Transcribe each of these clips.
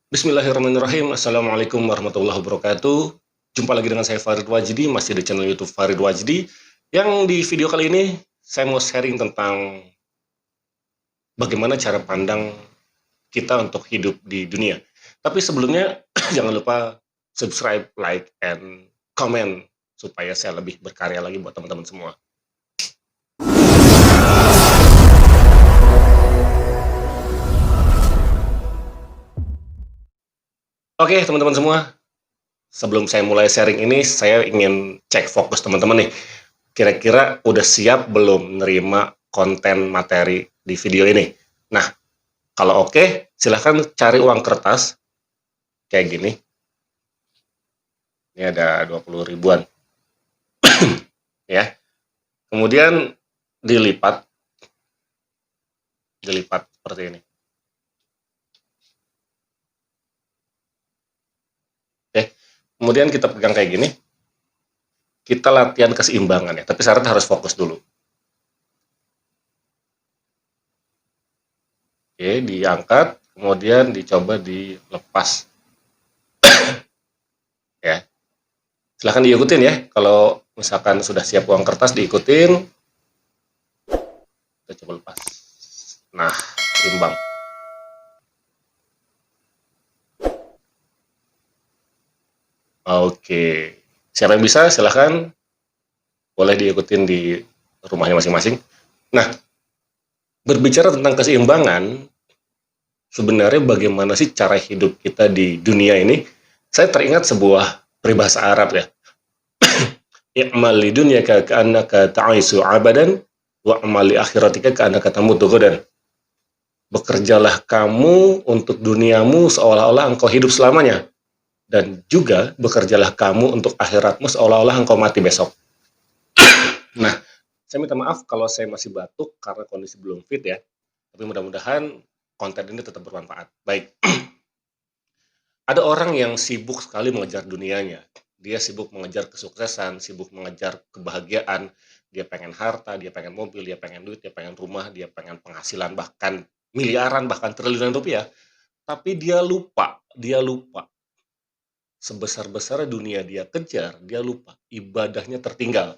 Bismillahirrahmanirrahim. Assalamualaikum warahmatullahi wabarakatuh. Jumpa lagi dengan saya Farid Wajdi, masih di channel YouTube Farid Wajdi. Yang di video kali ini saya mau sharing tentang bagaimana cara pandang kita untuk hidup di dunia. Tapi sebelumnya jangan lupa subscribe, like, and comment supaya saya lebih berkarya lagi buat teman-teman semua. Oke, teman-teman semua. Sebelum saya mulai sharing ini, saya ingin cek fokus teman-teman nih. Kira-kira udah siap belum nerima konten materi di video ini? Nah, kalau oke, silahkan cari uang kertas kayak gini. Ini ada 20 ribuan. Ya. Kemudian dilipat seperti ini. Oke. Kemudian kita pegang kayak gini. Kita latihan keseimbangan ya, tapi syaratnya harus fokus dulu. Oke, diangkat, kemudian dicoba dilepas. Ya. Silahkan diikutin ya. Kalau misalkan sudah siap uang kertas, diikutin. Kita coba lepas. Nah, imbang. Oke. Siapa yang bisa, silahkan. Boleh diikutin di rumahnya masing-masing. Nah, berbicara tentang keseimbangan, sebenarnya bagaimana sih cara hidup kita di dunia ini? Saya teringat sebuah peribahasa Arab ya. I'mal li dunyaka ka'annaka ta'isu abadan wa'mal li akhiratika ka'annaka tamutu ghadan. Bekerjalah kamu untuk duniamu seolah-olah engkau hidup selamanya, dan juga bekerjalah kamu untuk akhiratmu seolah-olah engkau mati besok. Nah, saya minta maaf kalau saya masih batuk karena kondisi belum fit ya. Tapi mudah-mudahan konten ini tetap bermanfaat. Baik, ada orang yang sibuk sekali mengejar dunianya. Dia sibuk mengejar kesuksesan, sibuk mengejar kebahagiaan. Dia pengen harta, dia pengen mobil, dia pengen duit, dia pengen rumah, dia pengen penghasilan bahkan miliaran, bahkan triliunan rupiah. Tapi dia lupa sebesar-besar dunia dia kejar, dia lupa ibadahnya tertinggal.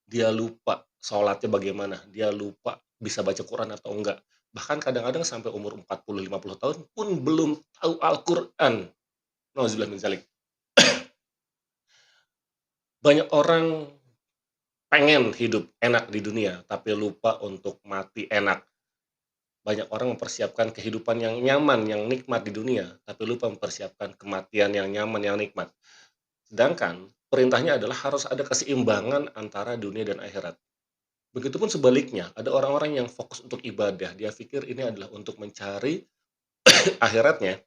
Dia lupa sholatnya bagaimana, dia lupa bisa baca Quran atau enggak. Bahkan kadang-kadang sampai umur 40-50 tahun pun belum tahu Al-Quran. Nauzubillah min dzalik. Banyak orang pengen hidup enak di dunia, tapi lupa untuk mati enak. Banyak orang mempersiapkan kehidupan yang nyaman, yang nikmat di dunia, tapi lupa mempersiapkan kematian yang nyaman, yang nikmat. Sedangkan perintahnya adalah harus ada keseimbangan antara dunia dan akhirat. Begitupun sebaliknya, ada orang-orang yang fokus untuk ibadah. Dia pikir ini adalah untuk mencari akhiratnya.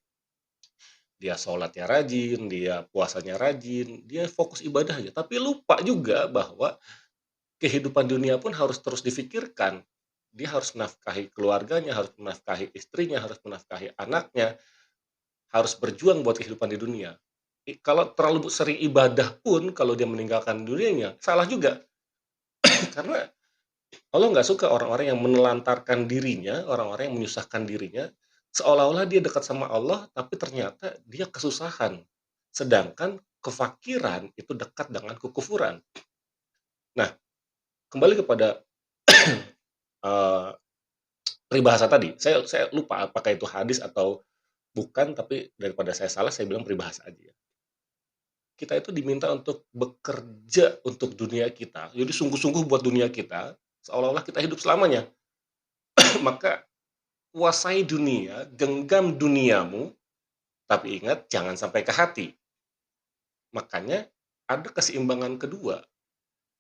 Dia sholatnya rajin, dia puasanya rajin, dia fokus ibadah aja. Tapi lupa juga bahwa kehidupan dunia pun harus terus difikirkan. Dia harus menafkahi keluarganya, harus menafkahi istrinya, harus menafkahi anaknya, harus berjuang buat kehidupan di dunia. Kalau terlalu sering ibadah pun, kalau dia meninggalkan dunianya, salah juga. Karena Allah nggak suka orang-orang yang menelantarkan dirinya, orang-orang yang menyusahkan dirinya, seolah-olah dia dekat sama Allah, tapi ternyata dia kesusahan. Sedangkan kefakiran itu dekat dengan kekufuran. Nah, kembali kepada uh, peribahasa tadi. Saya lupa apakah itu hadis atau bukan, tapi daripada saya salah, saya bilang peribahasa aja. Kita itu diminta untuk bekerja untuk dunia kita. Jadi sungguh-sungguh buat dunia kita, seolah-olah kita hidup selamanya. Maka kuasai dunia, genggam duniamu, tapi ingat jangan sampai ke hati. Makanya ada keseimbangan kedua,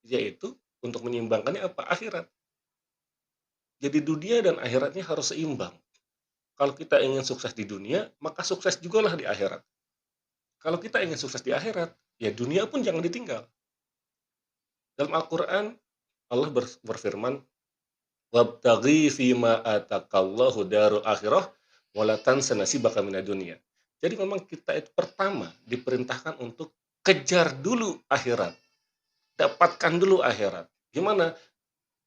yaitu untuk menyeimbangkannya apa? Akhirat. Jadi dunia dan akhiratnya harus seimbang. Kalau kita ingin sukses di dunia, maka sukses juga lah di akhirat. Kalau kita ingin sukses di akhirat, ya dunia pun jangan ditinggal. Dalam Al-Quran, Allah berfirman, wabtaghi fima atakallahu darul akhirah walatan sanasibaka minad dunia. Jadi memang kita itu pertama diperintahkan untuk kejar dulu akhirat. Dapatkan dulu akhirat. Gimana?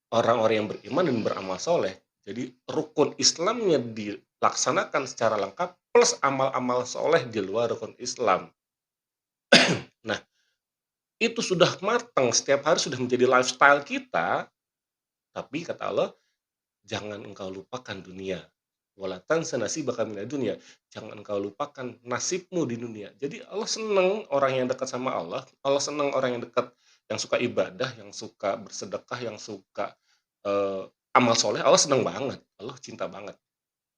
Orang-orang yang beriman dan beramal soleh, Jadi rukun Islamnya dilaksanakan secara lengkap plus amal-amal soleh di luar rukun Islam. Nah, itu sudah matang, setiap hari sudah menjadi lifestyle kita, tapi kata Allah, "Jangan engkau lupakan dunia. Wala tansa nasibaka minad dunya." Jangan engkau lupakan nasibmu di dunia. Jadi Allah senang orang yang dekat sama Allah senang orang yang dekat, yang suka ibadah, yang suka bersedekah, yang suka, eee, amal soleh, Allah senang banget, Allah cinta banget.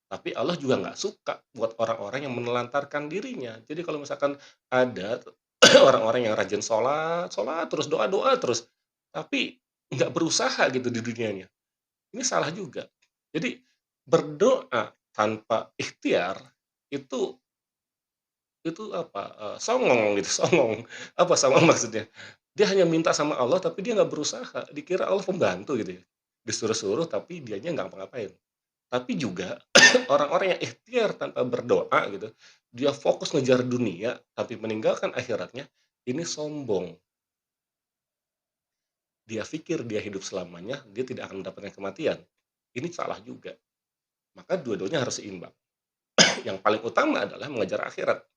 Tapi Allah juga nggak suka buat orang-orang yang menelantarkan dirinya. Jadi kalau misalkan ada orang-orang yang rajin sholat, sholat terus, doa-doa terus, tapi nggak berusaha gitu di dunianya, ini salah juga. Jadi berdoa tanpa ikhtiar itu apa, songong gitu, songong. Apa songong maksudnya? Dia hanya minta sama Allah tapi dia nggak berusaha, dikira Allah pembantu gitu ya. Disuruh-suruh tapi dianya nggak ngapa-ngapain. Tapi juga orang-orang yang ikhtiar tanpa berdoa gitu, dia fokus ngejar dunia tapi meninggalkan akhiratnya, ini sombong. Dia pikir dia hidup selamanya, dia tidak akan mendapatkan kematian. Ini salah juga. Maka dua-duanya harus seimbang. Yang paling utama adalah mengejar akhirat.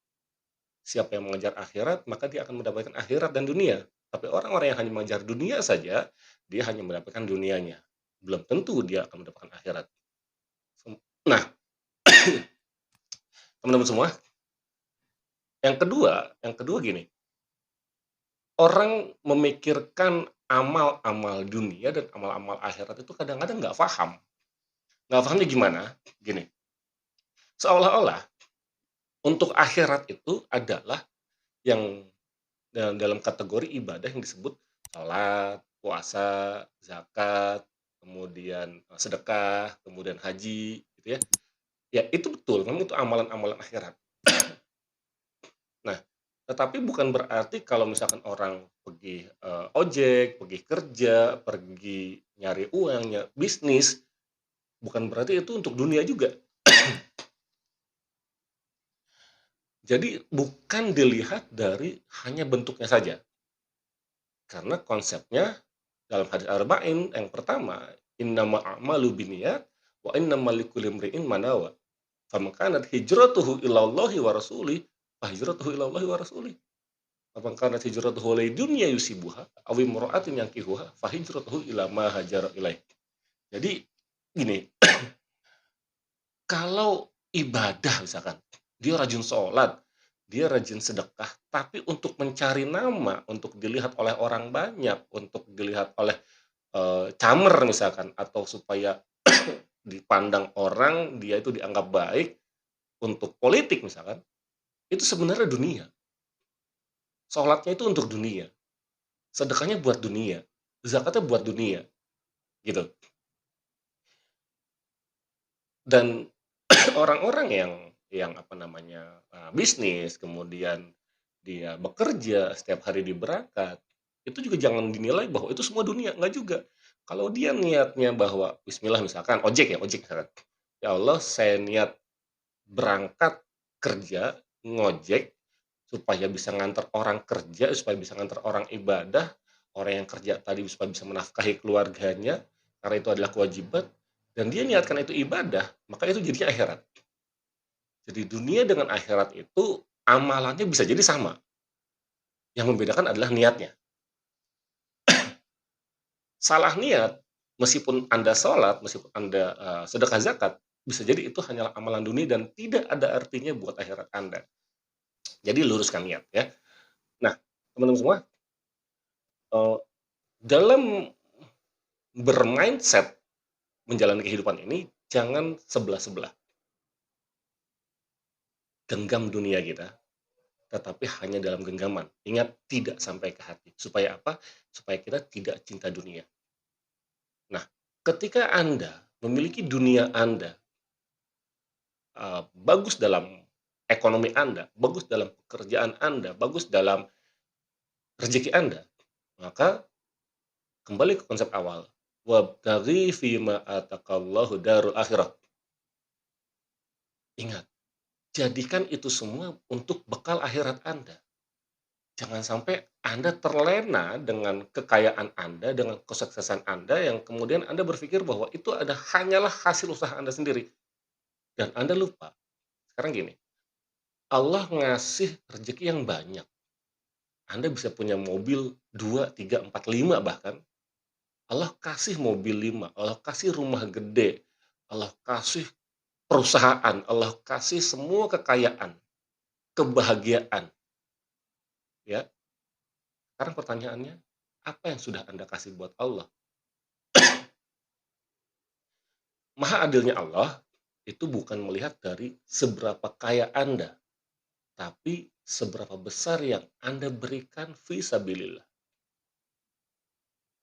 Siapa yang mengejar akhirat, maka dia akan mendapatkan akhirat dan dunia. Tapi orang-orang yang hanya mengejar dunia saja, dia hanya mendapatkan dunianya. Belum tentu dia akan mendapatkan akhirat. Nah, teman-teman semua, yang kedua gini, orang memikirkan amal-amal dunia dan amal-amal akhirat itu kadang-kadang nggak paham. Nggak pahamnya gimana? Gini, seolah-olah untuk akhirat itu adalah yang dalam kategori ibadah yang disebut salat, puasa, zakat, kemudian, sedekah, kemudian haji, gitu ya. Ya itu betul, memang itu amalan-amalan akhirat. Nah, tetapi bukan berarti kalau misalkan orang pergi, ojek, pergi kerja, pergi nyari uang, bisnis, bukan berarti itu untuk dunia juga. Jadi bukan dilihat dari hanya bentuknya saja, karena konsepnya dalam hadis arba'in yang pertama, "Innamal a'malu binniyat wa innamal likulli imri'in ma nawa. Faman kanat hijratuhu ilallahi wa rasulih, fa hijratuhu ilallahi wa rasulih. Faman kanat hijratuhu lidunya yusibuha aw imra'atin yankihuha fa hijratuhu ila ma hajara ilaih." Jadi gini, kalau ibadah misalkan, dia rajin sholat, dia rajin sedekah, tapi untuk mencari nama, untuk dilihat oleh orang banyak, untuk dilihat oleh, camer misalkan, atau supaya dipandang orang, dia itu dianggap baik, untuk politik misalkan, itu sebenarnya dunia. Sholatnya itu untuk dunia, sedekahnya buat dunia, zakatnya buat dunia, gitu. Dan orang-orang yang apa namanya, bisnis, kemudian dia bekerja, setiap hari dia berangkat, itu juga jangan dinilai bahwa itu semua dunia, enggak juga. Kalau dia niatnya bahwa bismillah misalkan ojek ya, ojek misalkan, "Ya Allah, saya niat berangkat kerja, ngojek, supaya bisa nganter orang kerja, supaya bisa nganter orang ibadah, orang yang kerja tadi supaya bisa menafkahi keluarganya, karena itu adalah kewajiban, dan dia niatkan itu ibadah, maka itu jadinya akhirat. Jadi dunia dengan akhirat itu amalannya bisa jadi sama, yang membedakan adalah niatnya. Salah niat, meskipun Anda sholat, meskipun Anda, sedekah zakat, bisa jadi itu hanyalah amalan dunia dan tidak ada artinya buat akhirat Anda. Jadi luruskan niat ya. Nah, teman-teman semua, eee, dalam bermindset menjalani kehidupan ini, jangan sebelah-sebelah. Genggam dunia kita, tetapi hanya dalam genggaman. Ingat, tidak sampai ke hati. Supaya apa? Supaya kita tidak cinta dunia. Nah, ketika Anda memiliki dunia Anda, bagus dalam ekonomi Anda, bagus dalam pekerjaan Anda, bagus dalam rezeki Anda, maka kembali ke konsep awal, wabtaghi fima atakallahu darul akhirah. Ingat, jadikan itu semua untuk bekal akhirat Anda. Jangan sampai Anda terlena dengan kekayaan Anda, dengan kesuksesan Anda yang kemudian Anda berpikir bahwa itu hanyalah hasil usaha Anda sendiri dan Anda lupa. Sekarang gini, Allah ngasih rezeki yang banyak. Anda bisa punya mobil 2, 3, 4, 5 bahkan. Allah kasih mobil 5, Allah kasih rumah gede, Allah kasih perusahaan, Allah kasih semua kekayaan, kebahagiaan, ya. Sekarang pertanyaannya, apa yang sudah Anda kasih buat Allah? Maha adilnya Allah itu bukan melihat dari seberapa kaya Anda, tapi seberapa besar yang Anda berikan fi sabilillah.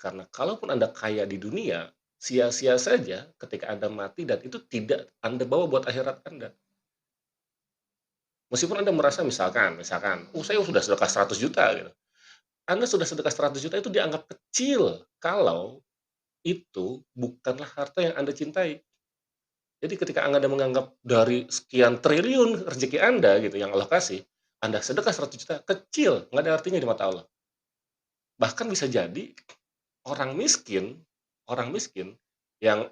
Karena kalaupun Anda kaya di dunia, sia-sia saja ketika Anda mati dan itu tidak Anda bawa buat akhirat Anda. Meskipun Anda merasa misalkan, "Oh, saya sudah sedekah 100 juta," gitu. Anda sudah sedekah 100 juta itu dianggap kecil kalau itu bukanlah harta yang Anda cintai. Jadi ketika Anda menganggap dari sekian triliun rezeki Anda gitu yang Allah kasih, Anda sedekah 100 juta kecil, nggak ada artinya di mata Allah. Bahkan bisa jadi orang miskin orang miskin yang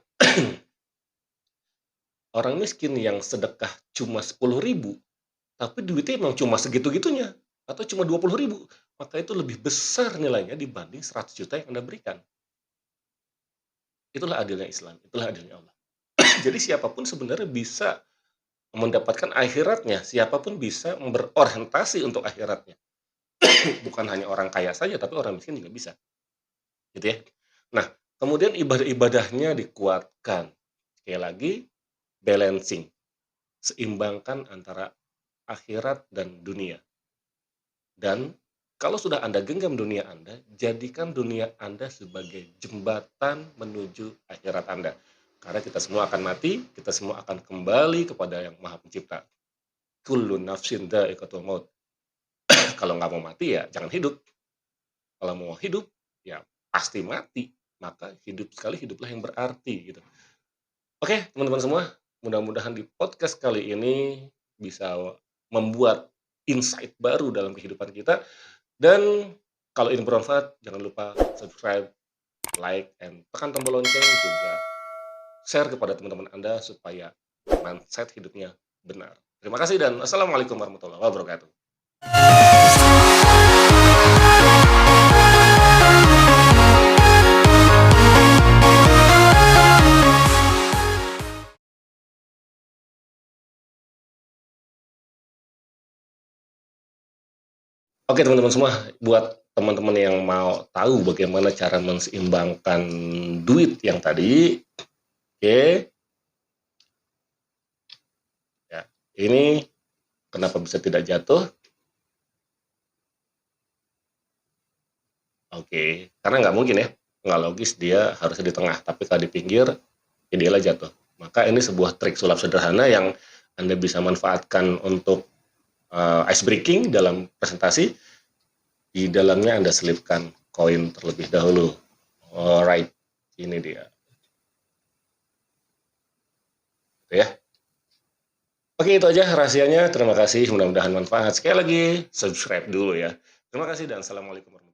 orang miskin yang sedekah cuma 10.000 tapi duitnya emang cuma segitu-gitunya, atau cuma 20.000 maka itu lebih besar nilainya dibanding 100 juta yang Anda berikan. Itulah adilnya Islam, itulah adilnya Allah. Jadi siapapun sebenarnya bisa mendapatkan akhiratnya, siapapun bisa berorientasi untuk akhiratnya. Bukan hanya orang kaya saja, tapi orang miskin juga bisa, gitu ya. Nah, kemudian ibadah-ibadahnya dikuatkan. Sekali lagi, balancing, seimbangkan antara akhirat dan dunia. Dan kalau sudah Anda genggam dunia Anda, jadikan dunia Anda sebagai jembatan menuju akhirat Anda. Karena kita semua akan mati, kita semua akan kembali kepada Yang Maha Pencipta. Kullu nafsin dha'iqatul maut. Kalau nggak mau mati ya jangan hidup. Kalau mau hidup ya pasti mati. Maka hidup sekali hiduplah yang berarti gitu. Oke, teman-teman semua, mudah-mudahan di podcast kali ini bisa membuat insight baru dalam kehidupan kita. Dan kalau ini bermanfaat, jangan lupa subscribe, like, and tekan tombol lonceng, juga share kepada teman-teman Anda supaya mindset hidupnya benar. Terima kasih dan assalamualaikum warahmatullahi wabarakatuh. Oke teman-teman semua, buat teman-teman yang mau tahu bagaimana cara menseimbangkan duit yang tadi, oke, ya, ini kenapa bisa tidak jatuh? Oke, karena nggak mungkin ya, nggak logis dia harusnya di tengah, tapi kalau di pinggir, idealnya jatuh. Maka ini sebuah trik sulap sederhana yang Anda bisa manfaatkan untuk ice breaking dalam presentasi. Di dalamnya Anda selipkan koin terlebih dahulu. Alright, ini dia. Gitu ya. Oke, itu aja rahasianya. Terima kasih, mudah-mudahan manfaat. Sekali lagi, subscribe dulu ya. Terima kasih dan assalamualaikum warahmatullahi wabarakatuh.